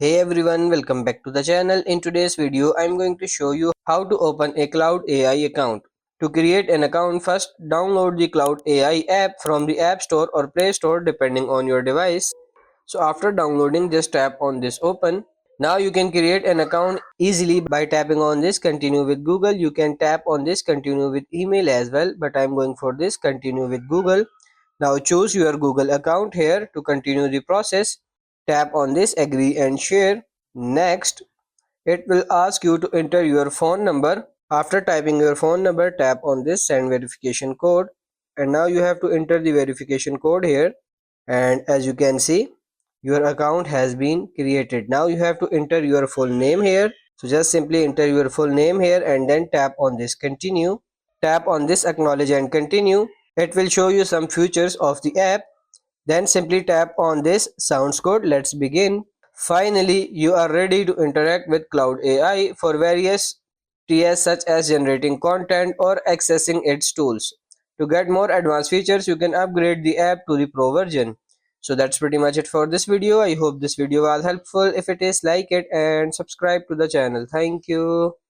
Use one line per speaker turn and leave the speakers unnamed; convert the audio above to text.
Hey everyone, welcome back to the channel. In today's video, I'm going to show you how to open a Cloud AI account. To create an account, first download the Cloud AI app from the App Store or Play Store depending on your device. So after downloading, just tap on this open. Now you can create an account easily by tapping on this continue with Google. You can tap on this continue with email as well, but I'm going for this continue with Google. Now choose your Google account here. To continue the process, tap on this agree and share. Next, it will ask you to enter your phone number. After typing your phone number, tap on this send verification code, and now you have to enter the verification code here. And as you can see, your account has been created. Now you have to enter your full name here. So just simply enter your full name here and then tap on this continue. Tap on this acknowledge and continue. It will show you some features of the app. Then simply tap on this sounds good. Let's begin. Finally, you are ready to interact with Cloud AI for various TS such as generating content or accessing its tools. To get more advanced features, you can upgrade the app to the Pro version. So that's pretty much it for this video. I hope this video was helpful. If it is, like it and subscribe to the channel. Thank you.